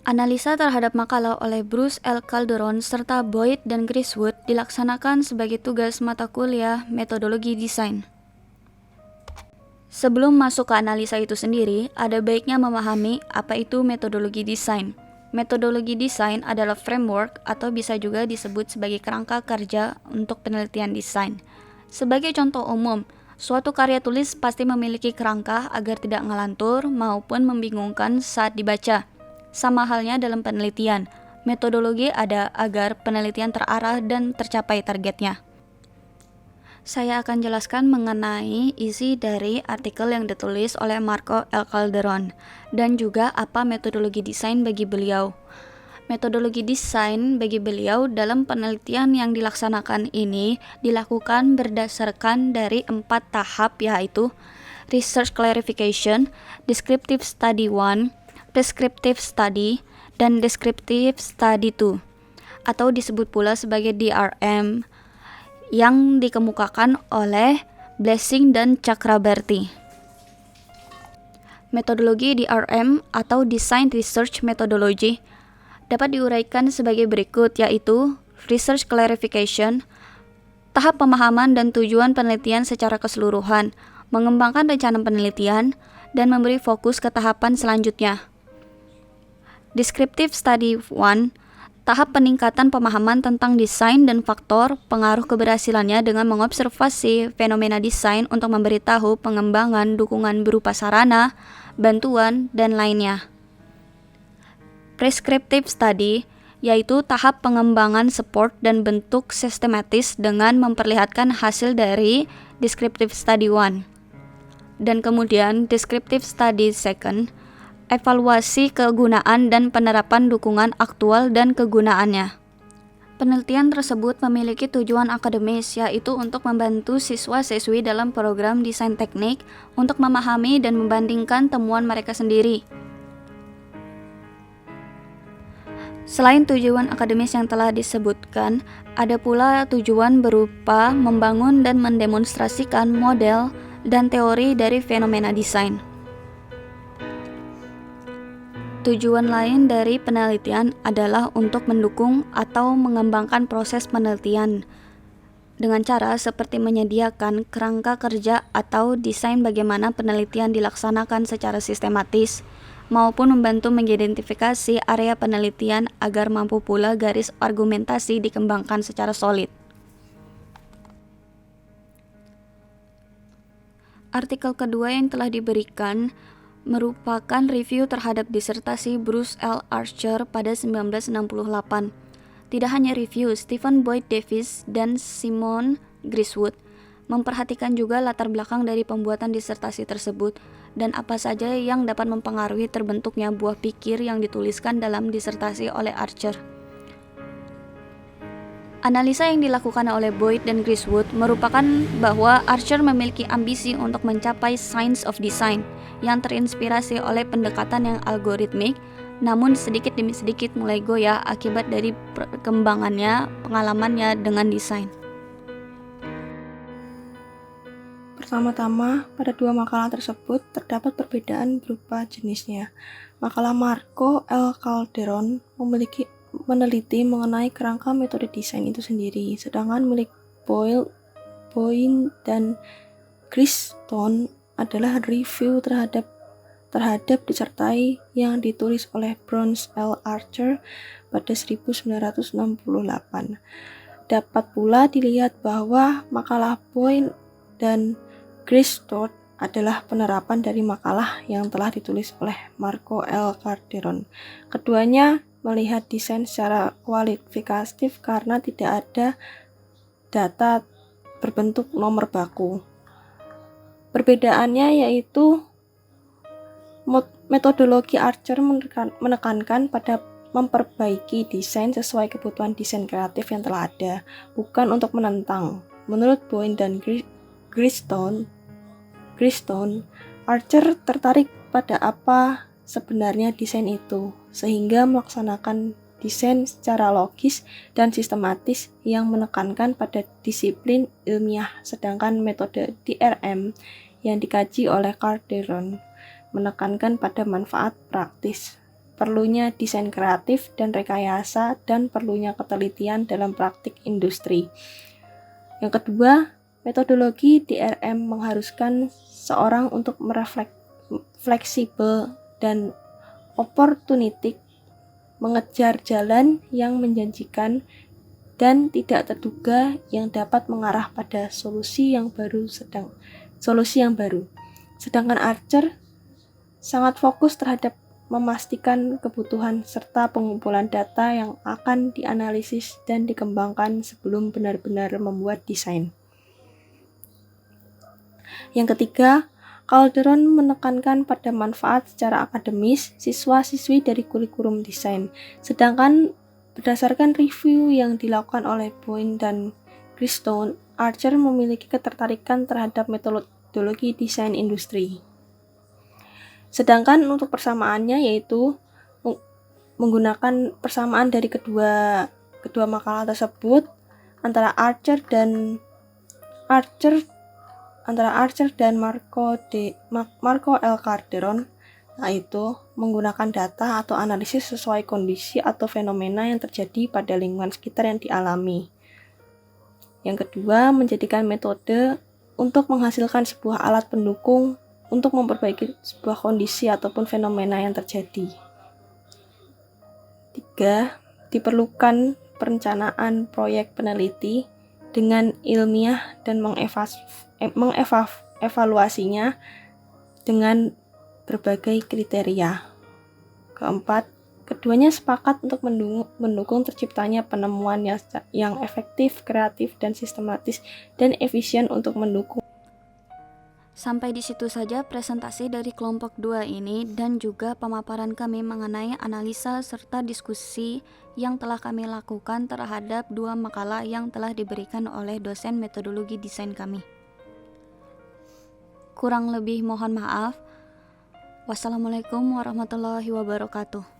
Analisa terhadap makalah oleh Bruce L. Calderon serta Boyd dan Griswold dilaksanakan sebagai tugas mata kuliah metodologi desain. Sebelum masuk ke analisa itu sendiri, ada baiknya memahami apa itu metodologi desain. Metodologi desain adalah framework atau bisa juga disebut sebagai kerangka kerja untuk penelitian desain. Sebagai contoh umum, suatu karya tulis pasti memiliki kerangka agar tidak ngelantur maupun membingungkan saat dibaca. Sama halnya dalam penelitian, metodologi ada agar penelitian terarah dan tercapai targetnya. Saya akan jelaskan mengenai isi dari artikel yang ditulis oleh Marco L. Calderon dan juga apa metodologi desain bagi beliau. Metodologi desain bagi beliau dalam penelitian yang dilaksanakan ini dilakukan berdasarkan dari 4 tahap, yaitu Research Clarification, Descriptive Study 1, Descriptive Study, dan Descriptive Study 2, atau disebut pula sebagai DRM, yang dikemukakan oleh Blessing dan Chakrabarty. Metodologi DRM atau Design Research Methodology dapat diuraikan sebagai berikut, yaitu Research Clarification, tahap pemahaman dan tujuan penelitian secara keseluruhan, mengembangkan rencana penelitian, dan memberi fokus ke tahapan selanjutnya. Descriptive Study 1, tahap peningkatan pemahaman tentang desain dan faktor pengaruh keberhasilannya dengan mengobservasi fenomena desain untuk memberitahu pengembangan dukungan berupa sarana, bantuan, dan lainnya. Prescriptive Study, yaitu tahap pengembangan support dan bentuk sistematis dengan memperlihatkan hasil dari Descriptive Study 1. Dan kemudian Descriptive Study 2, evaluasi kegunaan dan penerapan dukungan aktual dan kegunaannya. Penelitian tersebut memiliki tujuan akademis, yaitu untuk membantu siswa-siswi dalam program desain teknik untuk memahami dan membandingkan temuan mereka sendiri. Selain tujuan akademis yang telah disebutkan, ada pula tujuan berupa membangun dan mendemonstrasikan model dan teori dari fenomena desain. Tujuan lain dari penelitian adalah untuk mendukung atau mengembangkan proses penelitian dengan cara seperti menyediakan kerangka kerja atau desain bagaimana penelitian dilaksanakan secara sistematis, maupun membantu mengidentifikasi area penelitian agar mampu pula garis argumentasi dikembangkan secara solid. Artikel kedua yang telah diberikan merupakan review terhadap disertasi Bruce L. Archer pada 1968. Tidak hanya review, Stephen Boyd Davis dan Simon Griswold memperhatikan juga latar belakang dari pembuatan disertasi tersebut dan apa saja yang dapat mempengaruhi terbentuknya buah pikir yang dituliskan dalam disertasi oleh Archer. Analisa yang dilakukan oleh Boyd dan Griswold merupakan bahwa Archer memiliki ambisi untuk mencapai science of design yang terinspirasi oleh pendekatan yang algoritmik, namun sedikit demi sedikit mulai goyah akibat dari perkembangannya pengalamannya dengan desain. Pertama-tama, pada dua makalah tersebut terdapat perbedaan berupa jenisnya. Makalah Marco L. Calderon meneliti mengenai kerangka metode desain itu sendiri, sedangkan milik Boyd dan Griswold adalah review terhadap disertasi yang ditulis oleh Bruce L. Archer pada 1968. Dapat pula dilihat bahwa makalah Boyd dan Griswold adalah penerapan dari makalah yang telah ditulis oleh Marco L. Calderon. Keduanya melihat desain secara kualitatif karena tidak ada data berbentuk nomor baku. Perbedaannya yaitu metodologi Archer menekankan pada memperbaiki desain sesuai kebutuhan desain kreatif yang telah ada, bukan untuk menentang. Menurut Boyd dan Griswold, Archer tertarik pada apa sebenarnya desain itu, sehingga melaksanakan desain secara logis dan sistematis yang menekankan pada disiplin ilmiah, sedangkan metode DRM yang dikaji oleh Calderon menekankan pada manfaat praktis. perlunya desain kreatif dan rekayasa, dan perlunya ketelitian dalam praktik industri. Yang kedua, metodologi DRM mengharuskan seorang untuk fleksibel dan oportunistik, mengejar jalan yang menjanjikan dan tidak terduga yang dapat mengarah pada solusi yang baru. Sedangkan Archer sangat fokus terhadap memastikan kebutuhan serta pengumpulan data yang akan dianalisis dan dikembangkan sebelum benar-benar membuat desain. Yang ketiga, Calderon menekankan pada manfaat secara akademis siswa-siswi dari kurikulum desain, sedangkan berdasarkan review yang dilakukan oleh Boyne dan Christone, Archer memiliki ketertarikan terhadap metodologi desain industri. Sedangkan untuk persamaannya yaitu menggunakan persamaan dari kedua makalah tersebut antara Archer dan Marco L. Calderon, yaitu menggunakan data atau analisis sesuai kondisi atau fenomena yang terjadi pada lingkungan sekitar yang dialami. Yang kedua, menjadikan metode untuk menghasilkan sebuah alat pendukung untuk memperbaiki sebuah kondisi ataupun fenomena yang terjadi. 3. Diperlukan perencanaan proyek peneliti dengan ilmiah dan mengevaluasinya dengan berbagai kriteria. Keempat, keduanya sepakat untuk mendukung terciptanya penemuan yang efektif, kreatif, dan sistematis, dan efisien untuk mendukung. Sampai di situ saja presentasi dari kelompok 2 ini dan juga pemaparan kami mengenai analisa serta diskusi yang telah kami lakukan terhadap 2 makalah yang telah diberikan oleh dosen metodologi desain kami. Kurang lebih mohon maaf. Wassalamualaikum warahmatullahi wabarakatuh.